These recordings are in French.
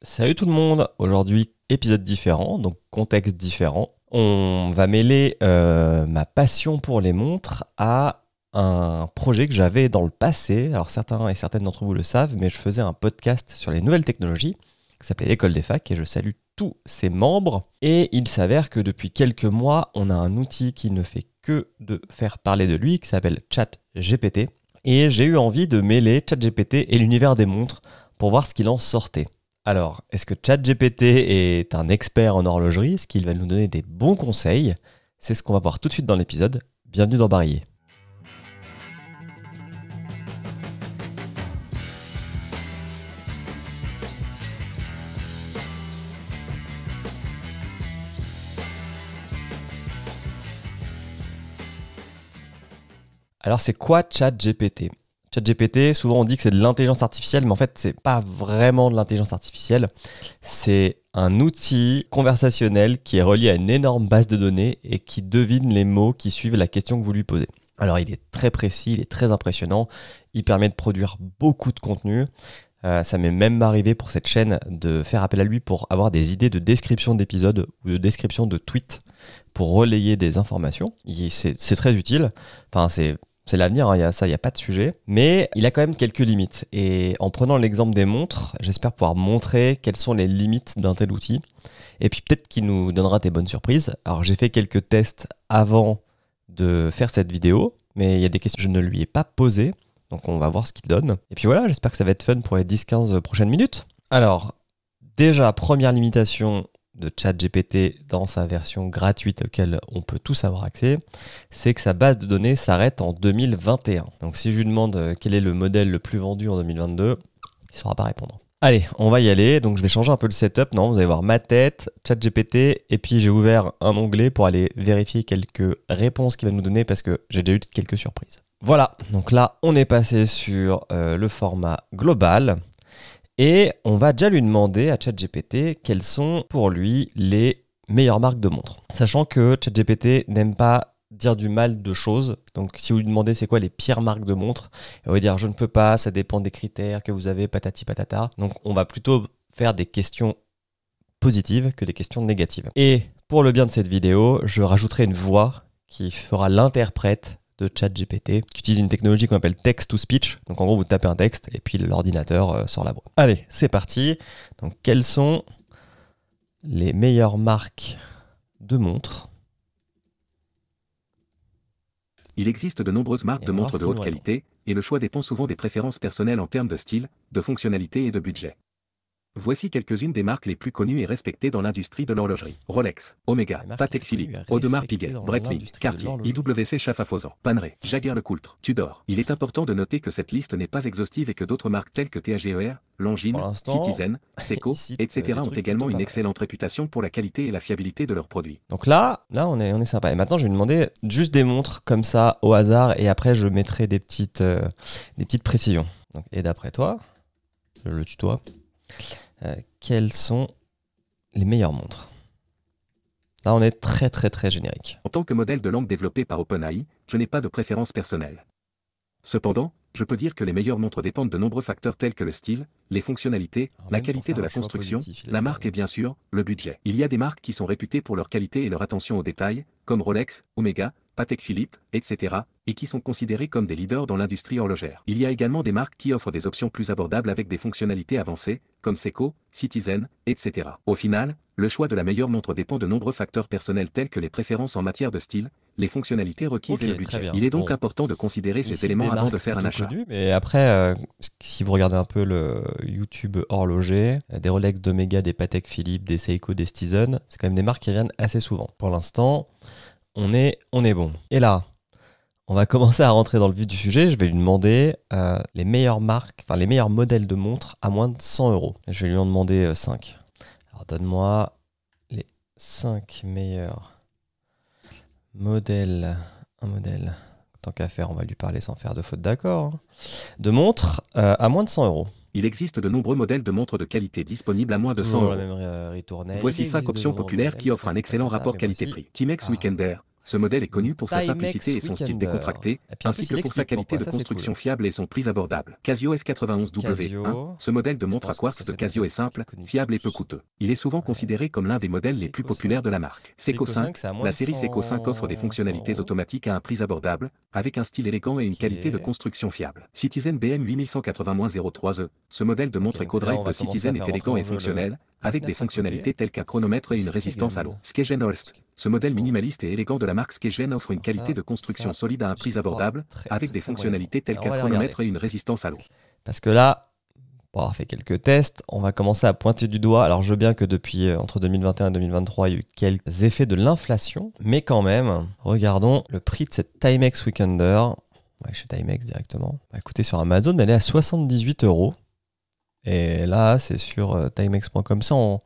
Salut tout le monde, aujourd'hui épisode différent, donc contexte différent. On va mêler ma passion pour les montres à un projet que j'avais dans le passé. Alors certains et certaines d'entre vous le savent, mais je faisais un podcast sur les nouvelles technologies qui s'appelait l'École des Facs et je salue tous ses membres. Et il s'avère que depuis quelques mois, on a un outil qui ne fait que de faire parler de lui, qui s'appelle ChatGPT. Et j'ai eu envie de mêler ChatGPT et l'univers des montres pour voir ce qu'il en sortait. Alors, est-ce que ChatGPT est un expert en horlogerie? Est-ce qu'il va nous donner des bons conseils? C'est ce qu'on va voir tout de suite dans l'épisode. Bienvenue dans Barillet. Alors, c'est quoi ChatGPT? ChatGPT, souvent on dit que c'est de l'intelligence artificielle, mais en fait, c'est pas vraiment de l'intelligence artificielle. C'est un outil conversationnel qui est relié à une énorme base de données et qui devine les mots qui suivent la question que vous lui posez. Alors, il est très précis, il est très impressionnant. Il permet de produire beaucoup de contenu. Ça m'est même arrivé pour cette chaîne de faire appel à lui pour avoir des idées de description d'épisodes ou de description de tweets pour relayer des informations. C'est très utile. Enfin, c'est l'avenir, hein, il n'y a pas de sujet. Mais il a quand même quelques limites. Et en prenant l'exemple des montres, j'espère pouvoir montrer quelles sont les limites d'un tel outil. Et puis peut-être qu'il nous donnera des bonnes surprises. Alors j'ai fait quelques tests avant de faire cette vidéo, mais il y a des questions que je ne lui ai pas posées. Donc on va voir ce qu'il donne. Et puis voilà, j'espère que ça va être fun pour les 10-15 prochaines minutes. Alors, déjà, première limitation de ChatGPT dans sa version gratuite auquel on peut tous avoir accès, c'est que sa base de données s'arrête en 2021. Donc si je lui demande quel est le modèle le plus vendu en 2022, il ne saura pas répondre. Allez, on va y aller. Donc je vais changer un peu le setup. Non, vous allez voir ma tête, ChatGPT, et puis j'ai ouvert un onglet pour aller vérifier quelques réponses qu'il va nous donner parce que j'ai déjà eu quelques surprises. Voilà, donc là on est passé sur le format global. Et on va déjà lui demander à ChatGPT quelles sont pour lui les meilleures marques de montres. Sachant que ChatGPT n'aime pas dire du mal de choses. Donc si vous lui demandez c'est quoi les pires marques de montres, il va dire je ne peux pas, ça dépend des critères que vous avez, patati patata. Donc on va plutôt faire des questions positives que des questions négatives. Et pour le bien de cette vidéo, je rajouterai une voix qui fera l'interprète de ChatGPT, qui utilise une technologie qu'on appelle text-to-speech. Donc en gros, vous tapez un texte et puis l'ordinateur sort la voix. Allez, c'est parti. Donc quelles sont les meilleures marques de montres? Il existe de nombreuses marques Et de on va voir montres ce de qu'il haute nous répond. qualité, et le choix dépend souvent des préférences personnelles en termes de style, de fonctionnalité et de budget. Voici quelques-unes des marques les plus connues et respectées dans l'industrie de l'horlogerie. Rolex, Omega, Les marques Patek les plus connues Philippe, et Audemars respectées Piguet, dans Breitling, l'industrie de Cartier, l'horlogerie. IWC Schaffhausen, Panerai, Jaguar-LeCoultre, Tudor. Il est important de noter que cette liste n'est pas exhaustive et que d'autres marques telles que TAGER, Pour Longines, l'instant, Citizen, il Seiko, cite etc. des ont trucs plutôt également pas une mal. excellente réputation pour la qualité et la fiabilité de leurs produits. Donc là on est sympa. Et maintenant, je vais lui demander juste des montres comme ça au hasard et après, je mettrai des petites précisions. Donc, et d'après toi, je le tutoie, quelles sont les meilleures montres? Là, on est très très très générique. En tant que modèle de langue développé par OpenAI, je n'ai pas de préférence personnelle. Cependant, je peux dire que les meilleures montres dépendent de nombreux facteurs tels que le style, les fonctionnalités, Alors, la même pour qualité faire de un la choix construction, positif, il a la dû marque et raison. bien sûr, le budget. Il y a des marques qui sont réputées pour leur qualité et leur attention aux détails, comme Rolex, Omega, Patek Philippe, etc., et qui sont considérées comme des leaders dans l'industrie horlogère. Il y a également des marques qui offrent des options plus abordables avec des fonctionnalités avancées, comme Seiko, Citizen, etc. Au final, le choix de la meilleure montre dépend de nombreux facteurs personnels tels que les préférences en matière de style, les fonctionnalités requises et Ok, le très budget. bien. Il est donc Bon, important de considérer ces ici éléments des avant de marques faire un plutôt achat. connues, mais après, si vous regardez un peu le YouTube horloger, des Rolex, d'Omega, des Patek Philippe, des Seiko, des Citizen, c'est quand même des marques qui reviennent assez souvent. Pour l'instant, on est bon. Et là, on va commencer à rentrer dans le vif du sujet. Je vais lui demander les meilleures marques, enfin les meilleurs modèles de montres à moins de 100 euros. Je vais lui en demander 5. Alors donne-moi les 5 meilleurs modèles. Un modèle. Tant qu'à faire, on va lui parler sans faire de faute d'accord. Hein. De montres à moins de 100 euros. Il existe de nombreux modèles de montres de qualité disponibles à moins de 100 Toujours la euros. même ritournelle. Voici Il 5 existe de options nombreux populaires modèles, qui offrent un patati excellent patata, rapport mais voici qualité-prix. Timex ah, Weekender, Ce modèle est connu pour sa Timex simplicité et son style Weekender. décontracté, Et puis en ainsi plus, que il pour sa explique qualité de pourquoi. Ça, c'est construction cool. fiable et son prix abordable. Casio F91W1, Casio. ce modèle de Je montre à pense que quartz ça, de c'est Casio le est simple, plus connu fiable et peu tous. coûteux. Il est souvent Ouais. considéré comme l'un des modèles les plus Seiko populaires 5. de la marque. Seiko 5, c'est à moins la de série Seiko 5 offre des 100 fonctionnalités 100 €. automatiques à un prix abordable, avec un style élégant et une Ok. qualité de construction fiable. Citizen BM 8180-03E, ce modèle de Ok, montre donc là, EcoDrive on de va commencer à Citizen est faire rentrer élégant en et jeu le fonctionnel, avec des 29 à côté. fonctionnalités telles qu'un chronomètre et une résistance à l'eau. Skegen Holst, ce modèle Bon. minimaliste et élégant de la marque Skegen offre une Alors qualité ça, de construction ça, solide à un j'y prix crois abordable, très, avec très, des très moyennement. fonctionnalités telles Alors, on qu'un va les regarder. chronomètre et une résistance à l'eau. Parce que là, pour avoir fait quelques tests, on va commencer à pointer du doigt. Alors, je veux bien que depuis entre 2021 et 2023, il y a eu quelques effets de l'inflation. Mais quand même, regardons le prix de cette Timex Weekender. Ouais, chez Timex directement. Bah, écoutez, sur Amazon, elle est à 78 €. Et là, c'est sur timex.com sans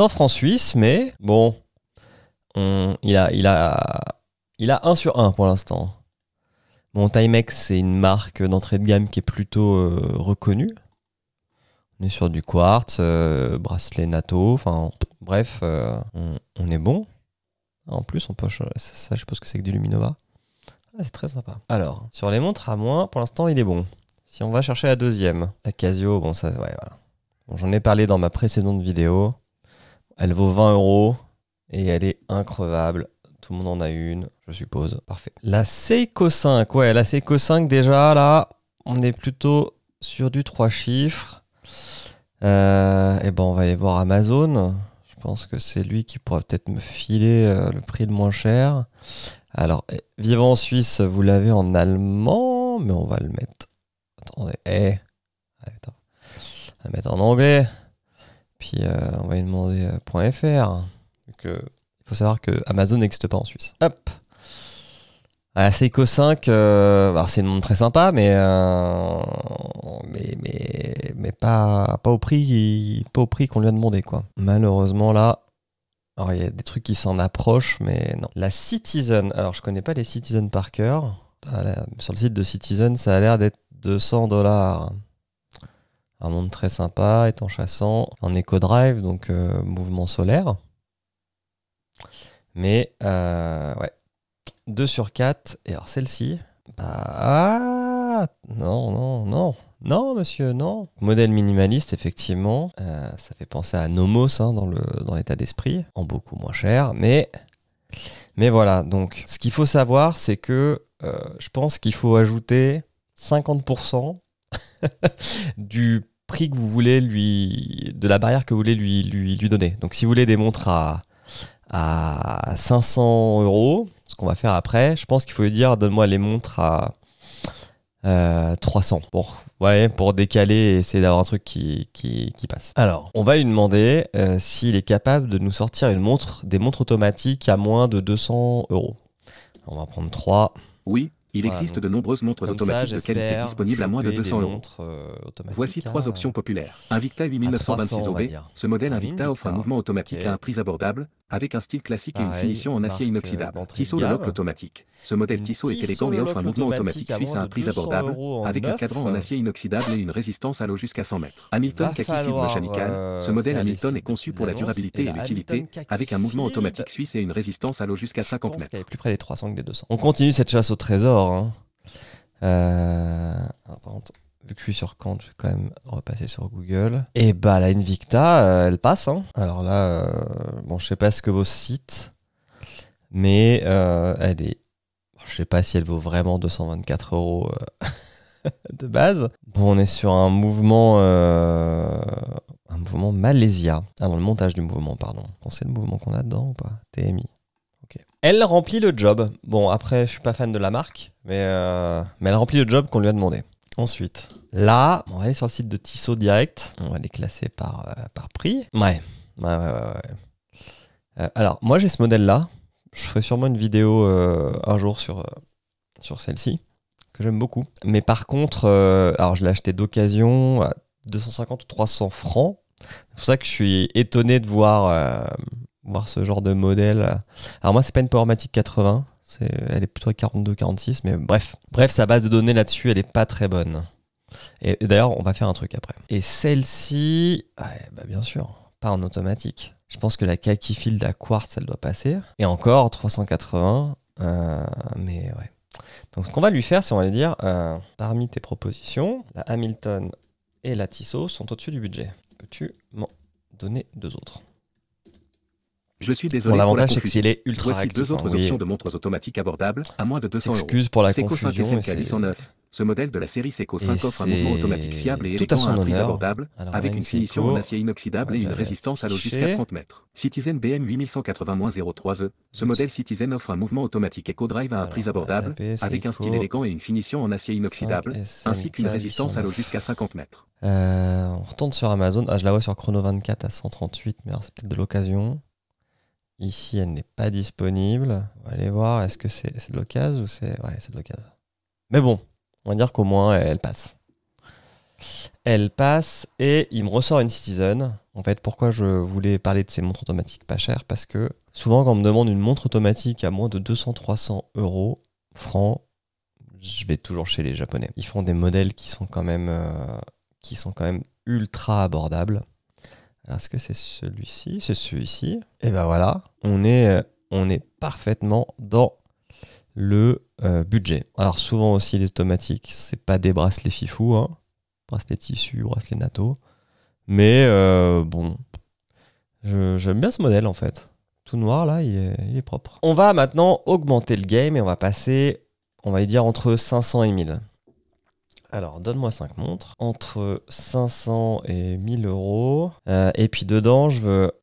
francs suisses. Mais bon, il a 1 sur 1 pour l'instant. Bon, Timex, c'est une marque d'entrée de gamme qui est plutôt reconnue. On est sur du quartz, bracelet NATO, enfin bref, on est bon. En plus, on peut ça, je suppose que c'est que du Luminova. Ah, c'est très sympa. Alors, sur les montres à moins, pour l'instant, il est bon. Si on va chercher la deuxième, la Casio, bon, ça, ouais, voilà. Bon, j'en ai parlé dans ma précédente vidéo. Elle vaut 20 € et elle est increvable. Tout le monde en a une, je suppose. Parfait. La Seiko 5, ouais, la Seiko 5, déjà, là, on est plutôt sur du 3 chiffres. Et ben, on va aller voir Amazon. Je pense que c'est lui qui pourra peut-être me filer le prix le moins cher. Alors, vivant en Suisse, vous l'avez en allemand, mais on va le mettre. Attendez, attends. On va le mettre en anglais. Puis on va lui demander .fr. Il faut savoir que Amazon n'existe pas en Suisse. Hop. La Seiko 5, alors c'est une montre très sympa, mais pas au prix qu'on lui a demandé, quoi. Malheureusement là, alors il y a des trucs qui s'en approchent, mais non. La Citizen, alors je connais pas les Citizen par cœur. Sur le site de Citizen, ça a l'air d'être 200 $. Un montre très sympa, étanchassant, en EcoDrive, donc mouvement solaire. Mais ouais. 2 sur 4. Et alors celle-ci, non, monsieur, non. Modèle minimaliste, effectivement. Ça fait penser à Nomos dans l'état d'esprit, en beaucoup moins cher. Mais voilà, donc ce qu'il faut savoir, c'est que je pense qu'il faut ajouter 50% du prix que vous voulez de la barrière que vous voulez lui donner. Donc si vous voulez des montres à 500 €, ce qu'on va faire après, je pense qu'il faut lui dire donne-moi les montres à 300 pour décaler et essayer d'avoir un truc qui passe. Alors, on va lui demander s'il est capable de nous sortir des montres automatiques à moins de 200 €. On va prendre 3. Oui, il Voilà, existe donc, de nombreuses montres comme ça, automatiques de qualité j'espère disponibles à moins de choper 200 des €. montres, automatiques Voici 3 options populaires. Invicta 300, 8926 on va OB. dire. Ce modèle Un Invicta offre un Invicta, mouvement automatique ok. à un prix abordable, avec un style classique et une Pareil, finition en acier marque, inoxydable. d'entrée de Tissot le gamme. lock automatique. Ce modèle Une Tissot est Tissot élégant et le offre un lock mouvement automatique automatique à suisse moins à un de prix 200 abordable, € en avec un neuf. cadran en acier inoxydable et une résistance à l'eau jusqu'à 100 mètres. Hamilton Va Kaki Field falloir, Mechanical. Ce modèle faire les Hamilton est sites conçu de pour la petites durabilité annonces. et Et la l'utilité, Hamilton Kaki avec un mouvement Field, automatique suisse et une résistance à l'eau jusqu'à je 50 pense mètres. qu'elle est plus près des 300 que des 200. On continue cette chasse au trésor. Hein. Par contre, vu que je suis sur Kant, je vais quand même repasser sur Google. Et bah la Invicta, elle passe. Hein. Alors là, bon, je sais pas ce que vaut ce site, mais elle est. Je sais pas si elle vaut vraiment 224 € de base. Bon, on est sur un mouvement Malaysia. Ah, dans le montage du mouvement, pardon. On sait le mouvement qu'on a dedans ou pas? TMI. Ok. Elle remplit le job. Bon, après, je suis pas fan de la marque, mais elle remplit le job qu'on lui a demandé. Ensuite, là, on va aller sur le site de Tissot Direct. On va les classer par prix. Ouais. Alors, moi, j'ai ce modèle-là. Je ferai sûrement une vidéo un jour sur celle-ci, que j'aime beaucoup. Mais par contre, alors je l'ai acheté d'occasion à 250 ou 300 francs. C'est pour ça que je suis étonné de voir ce genre de modèle. Alors moi, c'est pas une Powermatic 80. Elle est plutôt à 42-46, mais bref, sa base de données là-dessus, elle est pas très bonne. Et d'ailleurs, on va faire un truc après. Et celle-ci, bah bien sûr, pas en automatique. Je pense que la Kaki Field à quartz, elle doit passer. Et encore, 380. Mais ouais. Donc, ce qu'on va lui faire, c'est on va lui dire parmi tes propositions, la Hamilton et la Tissot sont au-dessus du budget. Peux-tu m'en donner deux autres? Je suis Bon, désolé pour la l'avantage, c'est que confusion. s'il est ultra Voici réactif, deux autres oui. options de montres automatiques abordables à moins de 200 €. Excuse pour la Seiko 5 confusion. SM K809. Ce modèle de la série Seiko 5 Et offre un mouvement automatique c'est fiable et tout à élégant à son un prix honneur. abordable, Alors, avec on a une une finition Seiko. en acier inoxydable et une J'avais résistance à l'eau jusqu'à affiché. 30 mètres. Citizen BM 8180-03E. Ce modèle Citizen offre un mouvement automatique EcoDrive à un Alors, prix on va abordable, taper avec un style Seiko élégant et une finition en acier inoxydable, 5SM ainsi qu'une résistance à l'eau jusqu'à 50 mètres. On retourne sur Amazon. Ah, je la vois sur Chrono 24 à 138, mais alors c'est peut-être de l'occasion. Ici, elle n'est pas disponible. On va aller voir, est-ce que c'est de l'occasion ou c'est... Ouais, c'est de l'occasion. Mais bon, on va dire qu'au moins, elle passe. Elle passe et il me ressort une Citizen. En fait, pourquoi je voulais parler de ces montres automatiques pas chères? Parce que souvent, quand on me demande une montre automatique à moins de 200-300 € francs, je vais toujours chez les Japonais. Ils font des modèles qui sont quand même ultra abordables. Alors, est-ce que c'est celui-ci? C'est celui-ci. Et ben voilà, on est parfaitement dans le budget. Alors souvent aussi les automatiques, c'est pas des bracelets fifou, hein. Bracelets tissu, bracelets natto. Mais bon, j'aime bien ce modèle en fait. Tout noir là, il est propre. On va maintenant augmenter le game et on va passer, on va dire entre 500 et 1000. Alors, donne-moi 5 montres. Entre 500 et 1000 €. Et puis dedans,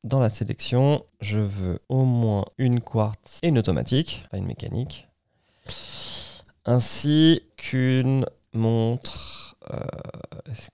dans la sélection, je veux au moins une quartz et une automatique, pas une mécanique. Ainsi qu'une montre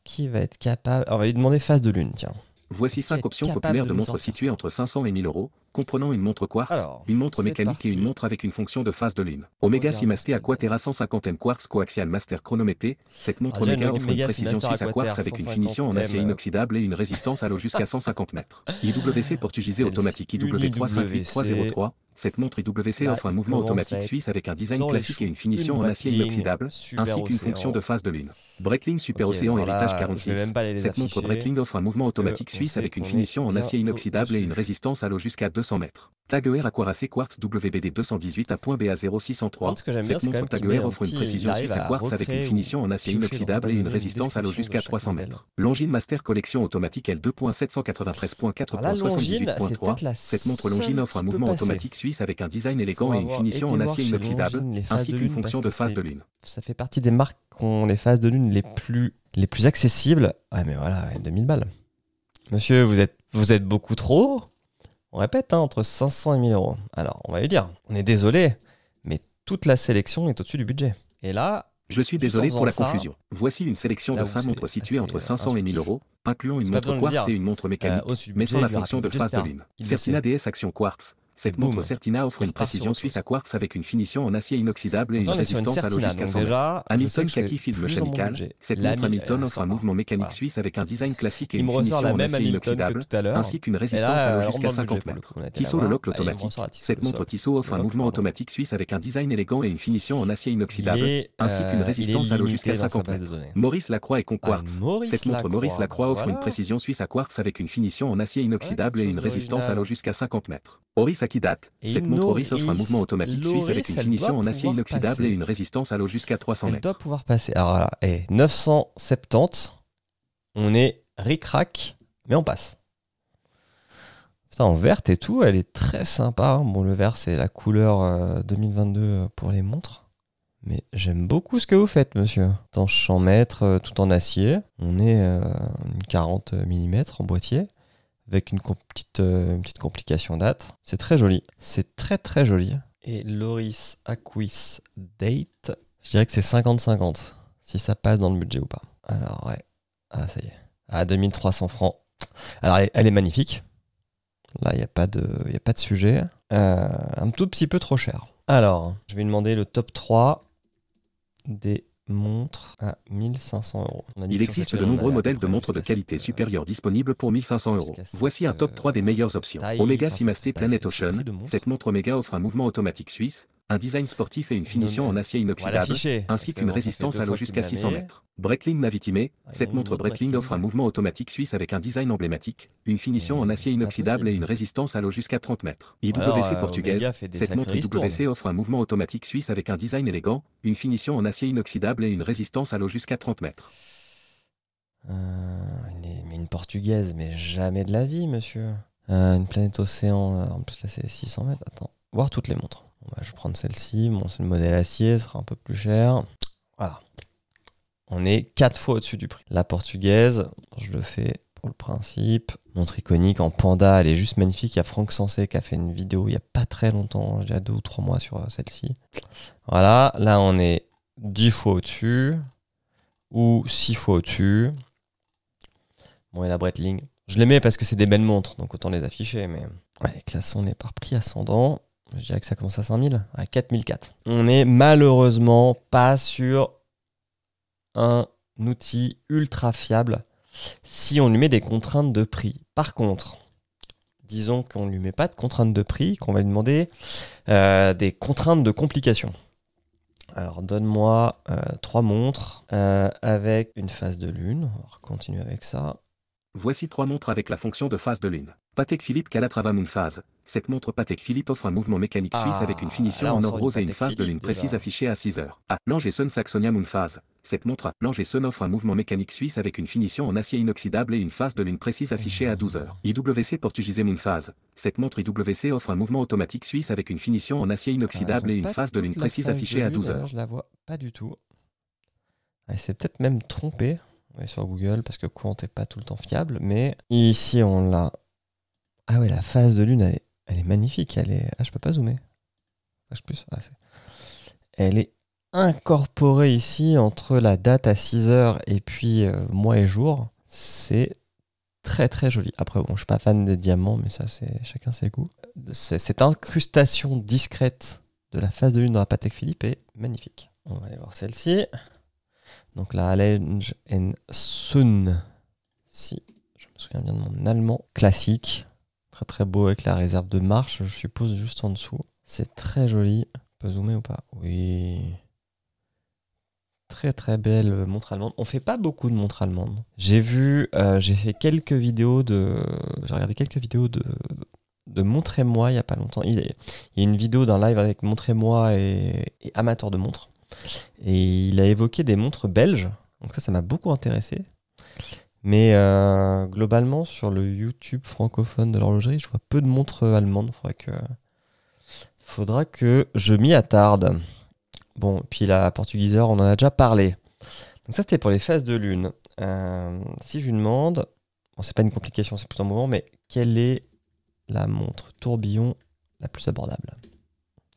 qui va être capable... Alors, on va lui demander phase de lune, tiens. Voici Est-ce qu'elle 5 est options capable populaires de de nous montres sortir situées entre 500 et 1000 €, comprenant une montre quartz, Alors, une montre c'est mécanique et une parti. montre avec une fonction de phase de lune. Omega Regarde Simasté ce Aquaterra 150M Quartz Coaxial Master Chronomété. Cette montre Alors, déjà, Omega une offre une Omega précision Simaster suisse à quartz Aquaterra avec une finition en acier 150M. inoxydable et une résistance à l'eau jusqu'à 150 mètres. IWC portugisé Celle-ci, automatique une IW358303. Cette montre IWC Là, offre un il mouvement commence à automatique être suisse avec un design dans les classique et choux. une finition Une en acier Breitling, inoxydable, Super ainsi qu'une Océan. fonction de phase de lune. Breitling Super Ok, Océan alors Héritage là, je vais 46. même pas les Cette montre afficher, Breitling offre un mouvement parce automatique qu'on suisse sait avec une qu'on est finition en bien acier inoxydable et une au-dessus. résistance à l'eau jusqu'à 200 mètres. Taguer Aquaracé Quartz WBD 218 à .BA0603. Ce que j'aime bien, Cette c'est quand montre même qu'il Taguer met un offre une petit... précision Il suisse arrive à à quartz avec une recréer finition ou en acier piocher dans sa inoxydable base et de une données résistance à l'eau description de jusqu'à chaque 300 modèle. mètres. Longines Master Collection automatique Alors là, Longines, c'est 2.793.4.78.3. peut-être la Cette montre Longines seule offre un qui peut mouvement passer. automatique suisse avec un design élégant Pour et une avoir finition été en voir acier chez inoxydable, Longines les phases ainsi de qu'une lune, fonction parce de que phase de lune. ça fait partie des marques qui ont les phases de lune les plus accessibles. Ouais, mais voilà, 2000 balles. Monsieur, vous êtes beaucoup trop. On répète, hein, entre 500 et 1000 €. Alors, on va lui dire, on est désolé, mais toute la sélection est au-dessus du budget. Et là, Je suis Juste désolé en pour la faisant ça, confusion. Voici une sélection là de où 5 c'est montres situées assez, entre 500 et 1000 intuitif. €, incluant une C'est pas montre besoin de le quartz dire. et une montre mécanique, Au-dessus du mais budget, sans la il lui fonction de rajoute phase de Budgester. lune. Il le Certina sait. DS Action Quartz. Cette boum, montre Certina offre il une repart sur précision autre suisse chose. à quartz avec une finition en acier inoxydable et Donc une là, on est sur une résistance à l'eau Certina. jusqu'à Donc 100 mètres. déjà, je sais Hamilton que je vais Kaki Film plus dans mon Chemical. budget. Cette La montre Hamilton offre un sympa. mouvement mécanique Voilà. suisse avec un design classique et Il une me ressort finition la en même acier Hamilton que inoxydable, tout à l'heure. ainsi qu'une Et résistance à là, l'eau elle rentre jusqu'à dans le budget 50 pour le mètres. coup. On a été Tissot la le voir. lock Là, il me automatique. ressort la Tissot Cette le montre socle. Tissot offre Le un lock mouvement marron. automatique suisse avec un design élégant et une finition en acier Il inoxydable, est, ainsi qu'une résistance à l'eau limité jusqu'à dans sa 50 base de mètres. données. Maurice Lacroix et Ah, Conquartz. Maurice Cette montre Maurice Lacroix offre une voilà. précision suisse à quartz avec une finition en acier Ouais, inoxydable quelque et chose une résistance à d'original. l'eau jusqu'à 50 mètres. Oris Akidat. Et Cette une montre Oris offre un mouvement automatique suisse avec Loris, une elle finition doit en acier pouvoir inoxydable et passer. une résistance à l'eau jusqu'à 300 Elle doit mètres. pouvoir passer. Alors voilà, 970, on est ric-rac, mais on passe. Ça, en verte et tout, elle est très sympa, hein. Bon, le vert, c'est la couleur 2022 pour les montres. Mais j'aime beaucoup ce que vous faites, monsieur. En 100 mètres, tout en acier. On est une 40 mm en boîtier, avec une petite complication date. C'est très joli. C'est très très joli. Et Loris Aquis Date, je dirais que c'est 50-50, si ça passe dans le budget ou pas. Alors ouais, ah ça y est. Ah, 2300 francs. Alors elle est magnifique. Là, il n'y a pas de sujet. Un tout petit peu trop cher. Alors, je vais lui demander le top 3 des montres à 1500 €. On a dit Il que sur existe cette de chaîne, on nombreux allait à peu modèles de près montres de jusqu'à qualité cette, supérieure disponibles pour 1500 €. jusqu'à cette, Voici un top 3 des meilleures options. taille, Omega enfin, Simasté c'est pas- Planet c'est le Ocean. prix de montre. Cette montre Omega offre un mouvement automatique suisse, un design sportif et une finition en acier On va inoxydable, l'afficher. ainsi parce que qu'une bon, ça fait résistance 2 à l'eau fois qu'il jusqu'à me la 600 met. mètres. Breitling Navitime, Ah, il cette y a une montre autre Breitling Breitling. offre un mouvement automatique suisse avec un design emblématique, une finition en acier C'est pas inoxydable et possible. une résistance à l'eau jusqu'à 30 mètres. Ou alors, IWC Omega portugaise, fait des cette sacrés montre ristournes. IWC offre un mouvement automatique suisse avec un design élégant, une finition en acier inoxydable et une résistance à l'eau jusqu'à 30 mètres. Mais une portugaise, mais jamais de la vie, monsieur. Une planète océan, en plus là c'est 600 mètres. Attends, voir toutes les montres. Bon, bah, je vais prendre celle-ci. Bon, c'est le modèle acier, ça sera un peu plus cher. Voilà. On est 4 fois au-dessus du prix. La portugaise, je le fais pour le principe. Montre iconique en panda, elle est juste magnifique. Il y a Franck Sensé qui a fait une vidéo il n'y a pas très longtemps, il y a 2 ou 3 mois sur celle-ci. Voilà, là on est 10 fois au-dessus ou 6 fois au-dessus. Bon, et la Breitling, je les mets parce que c'est des belles montres, donc autant les afficher. Mais ouais, classons, on est par prix ascendant. Je dirais que ça commence à 5000, à 4004. On est malheureusement pas sur un outil ultra fiable si on lui met des contraintes de prix. Par contre, disons qu'on ne lui met pas de contraintes de prix, qu'on va lui demander des contraintes de complications. Alors, donne-moi 3 montres avec une phase de lune. On va continuer avec ça. Voici 3 montres avec la fonction de phase de lune. Patek Philippe Calatrava Moon Phase. Cette montre Patek Philippe offre un mouvement mécanique suisse avec une finition là, on en sort or une rose et une Patek phase de lune Philippe, précise déjà. affichée à 6 heures. A. Lange et Son Saxonia Moon Phase. Cette montre Lange et Son offre un mouvement mécanique suisse avec une finition en acier inoxydable et une phase de lune précise affichée à 12 heures. IWC Portugise Moon Phase. Cette montre IWC offre un mouvement automatique suisse avec une finition en acier inoxydable et une phase de lune précise affichée à 12 heures. Je la vois pas du tout. Elle s'est peut-être même trompée. On va sur Google parce que Courant n'est pas tout le temps fiable. Mais ici, on l'a. Ah ouais, la phase de lune, elle est magnifique. Ah, je peux pas zoomer. Plus. Elle est incorporée ici entre la date à 6 heures et puis mois et jour. C'est très très joli. Après, bon, je suis pas fan des diamants, mais ça, c'est chacun ses goûts. Cette incrustation discrète de la phase de lune dans la Patek Philippe est magnifique. On va aller voir celle-ci. Donc la Lange Sun, si je me souviens bien de mon allemand, classique, très très beau avec la réserve de marche, je suppose juste en dessous. C'est très joli. On peut zoomer ou pas? Oui. Très très belle montre allemande. On fait pas beaucoup de montres allemandes. J'ai fait quelques vidéos j'ai regardé quelques vidéos de Montrez-moi il y a pas longtemps. Il y a une vidéo d'un live avec Montrez-moi et amateur de montres. Et il a évoqué des montres belges, donc ça m'a beaucoup intéressé. Mais globalement, sur le YouTube francophone de l'horlogerie, je vois peu de montres allemandes. Faudra que je m'y attarde. Bon, puis la portugiseur, on en a déjà parlé. Donc ça, c'était pour les phases de lune. Si je lui demande, bon, c'est pas une complication, c'est plutôt un moment, mais quelle est la montre tourbillon la plus abordable?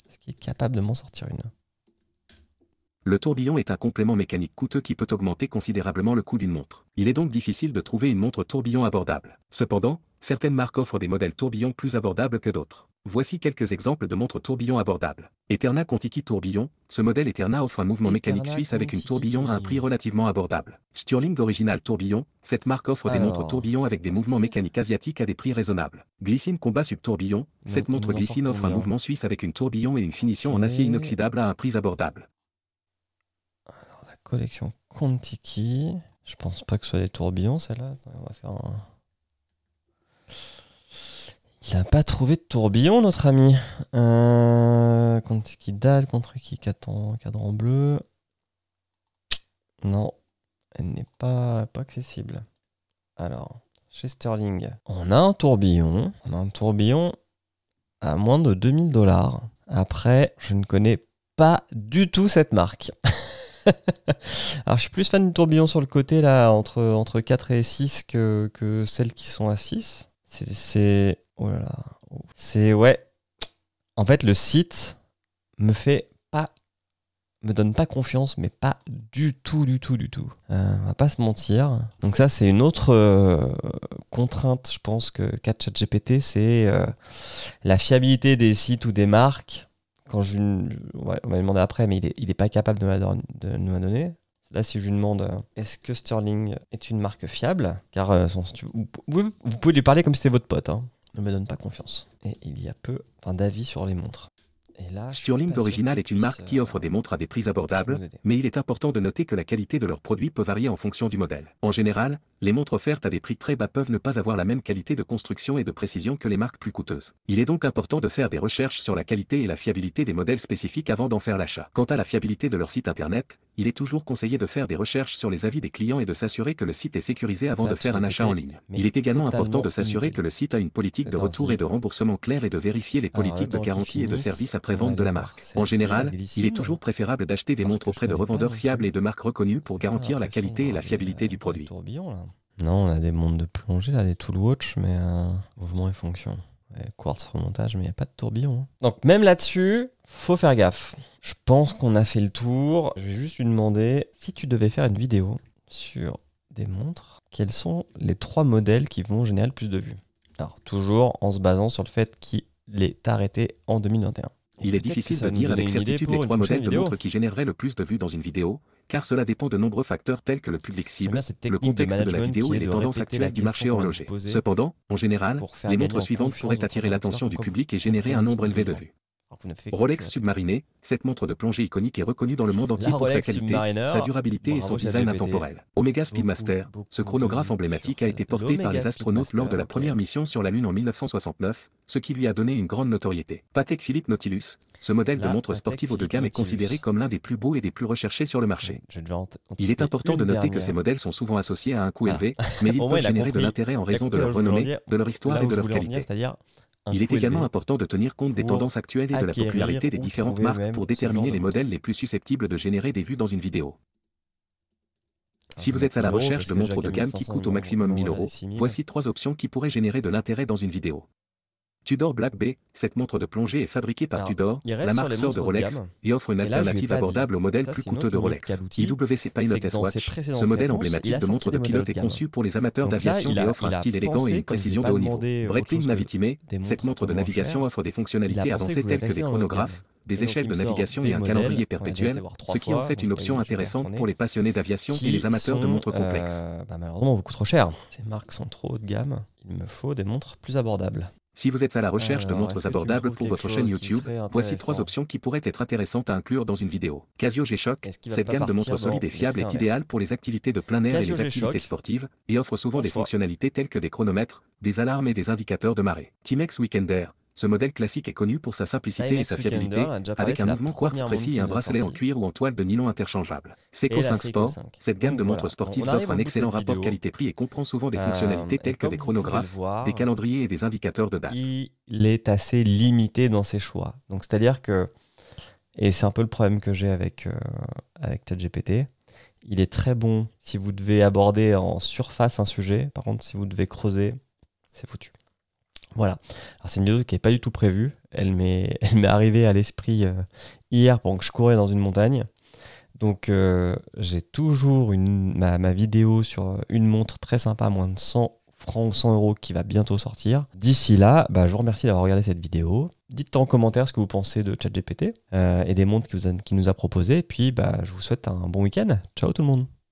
Est-ce qu'il est capable de m'en sortir une? Le tourbillon est un complément mécanique coûteux qui peut augmenter considérablement le coût d'une montre. Il est donc difficile de trouver une montre tourbillon abordable. Cependant, certaines marques offrent des modèles tourbillon plus abordables que d'autres. Voici quelques exemples de montres tourbillon abordables. Eterna Contiki Tourbillon. Ce modèle Eterna offre un mouvement mécanique suisse avec une tourbillon à un prix relativement abordable. Stirling Original Tourbillon. Cette marque offre des montres tourbillon avec des mouvements mécaniques asiatiques à des prix raisonnables. Glycine Combat Sub Tourbillon. Cette montre Glycine offre un mouvement suisse avec une tourbillon et une finition en acier inoxydable à un prix abordable. Collection Contiki. Je pense pas que ce soit des tourbillons, celle-là. On va faire un... Il n'a pas trouvé de tourbillon, notre ami. Contiki date, Contiki cadran bleu. Non, elle n'est pas accessible. Alors, chez Sterling, on a un tourbillon. On a un tourbillon à moins de 2000 $. Après, je ne connais pas du tout cette marque. Alors je suis plus fan du tourbillon sur le côté là entre 4 et 6 que celles qui sont à 6. Oh là là. C'est ouais. En fait le site me donne pas confiance, mais pas du tout. On va pas se mentir. Donc ça c'est une autre contrainte, je pense qu'a ChatGPT, c'est la fiabilité des sites ou des marques. On va lui demander après, mais il est pas capable de nous la donner. Là, si je lui demande est-ce que Sterling est une marque fiable, car vous pouvez lui parler comme si c'était votre pote, hein. Ne me donne pas confiance. Et il y a peu d'avis sur les montres. Et là, je suis Stirling pas sûr Original qu'ils est une marque puissent, qui offre des montres à des prix nous abordables, aider. mais il est important de noter que la qualité de leurs produits peut varier en fonction du modèle. En général, les montres offertes à des prix très bas peuvent ne pas avoir la même qualité de construction et de précision que les marques plus coûteuses. Il est donc important de faire des recherches sur la qualité et la fiabilité des modèles spécifiques avant d'en faire l'achat. Quant à la fiabilité de leur site internet, il est toujours conseillé de faire des recherches sur les avis des clients et de s'assurer que le site est sécurisé avant Là, de faire un ChatGPT, achat en ligne. mais Il est également important totalement de s'assurer inutile. que le site a une politique de C'est un retour et de zip. remboursement claire et de vérifier les Alors, politiques de dans le garantie et de Tiffany's, service on va après-vente de aller la voir marque. En celle-ci, la général, il est Glissime, toujours préférable d'acheter des marque montres que auprès je de connais pas revendeurs non fiables plus. et de marques reconnues pour J'ai pas garantir la l'impression qualité et de la voir fiabilité du des produit. tourbillons, là. Non, on a des montres de plongée, là, des Toolwatch, mais mouvement et fonction. Ouais, quartz remontage, mais il n'y a pas de tourbillon. Hein. Donc même là-dessus, faut faire gaffe. Je pense qu'on a fait le tour. Je vais juste lui demander si tu devais faire une vidéo sur des montres, quels sont les 3 modèles qui vont générer le plus de vues. Alors toujours en se basant sur le fait qu'il est arrêté en 2021. Il est difficile de dire avec certitude les 3 modèles de montres qui généreraient le plus de vues dans une vidéo, car cela dépend de nombreux facteurs tels que le public cible, le contexte de la vidéo et les tendances actuelles du marché horloger. Cependant, en général, les montres suivantes pourraient attirer l'attention du public et générer un nombre élevé de vues. Rolex Submariner, cette montre de plongée iconique est reconnue dans le monde entier pour sa qualité, sa durabilité et son design intemporel. Omega Speedmaster, ce chronographe emblématique a été porté par les astronautes lors de la première mission sur la Lune en 1969, ce qui lui a donné une grande notoriété. Patek Philippe Nautilus, ce modèle de montre sportive haut de gamme est considéré comme l'un des plus beaux et des plus recherchés sur le marché. Il est important de noter que ces modèles sont souvent associés à un coût élevé, mais ils peuvent générer de l'intérêt en raison de leur renommée, de leur histoire et de leur qualité. Il est également important de tenir compte des tendances actuelles et de la popularité des différentes marques pour déterminer les modèles les plus susceptibles de générer des vues dans une vidéo. Si vous êtes à la recherche de montres haut de gamme qui coûtent au maximum 1000 €, voici 3 options qui pourraient générer de l'intérêt dans une vidéo. Tudor Black Bay, cette montre de plongée est fabriquée par Tudor, la marque sœur de Rolex, et offre une alternative abordable au modèle plus coûteux de Rolex. IWC Pilot S-Watch, ce modèle emblématique de montre de pilote est conçu pour les amateurs d'aviation et offre un style élégant et une précision de haut niveau. Breitling Navitime, cette montre de navigation offre des fonctionnalités avancées telles que des chronographes, des échelles de navigation et un calendrier perpétuel, ce qui en fait une option intéressante pour les passionnés d'aviation et les amateurs de montres complexes. Malheureusement beaucoup trop cher. Ces marques sont trop haut de gamme, il me faut des montres plus abordables. Si vous êtes à la recherche de montres abordables pour votre chaîne YouTube, voici 3 options qui pourraient être intéressantes à inclure dans une vidéo. Casio G-Shock, cette gamme de montres solides et fiables est idéale pour les activités de plein air et les activités sportives, et offre souvent des fonctionnalités telles que des chronomètres, des alarmes et des indicateurs de marée. Timex Weekender, ce modèle classique est connu pour sa simplicité et sa fiabilité, avec un mouvement quartz précis et un bracelet en cuir ou en toile de nylon interchangeable. Seiko 5 Sport, cette gamme de montres sportives offre un excellent rapport qualité-prix et comprend souvent des fonctionnalités telles que des chronographes, des calendriers et des indicateurs de date. Il est assez limité dans ses choix. Donc c'est-à-dire que, et c'est un peu le problème que j'ai avec ChatGPT, il est très bon si vous devez aborder en surface un sujet. Par contre, si vous devez creuser, c'est foutu. Voilà. Alors c'est une vidéo qui n'est pas du tout prévue. Elle m'est arrivée à l'esprit hier pendant que je courais dans une montagne. Donc j'ai toujours ma vidéo sur une montre très sympa à moins de 100 francs ou 100 € qui va bientôt sortir. D'ici là, je vous remercie d'avoir regardé cette vidéo. Dites en commentaire ce que vous pensez de ChatGPT et des montres qu'il nous a proposées. Et puis je vous souhaite un bon week-end. Ciao tout le monde.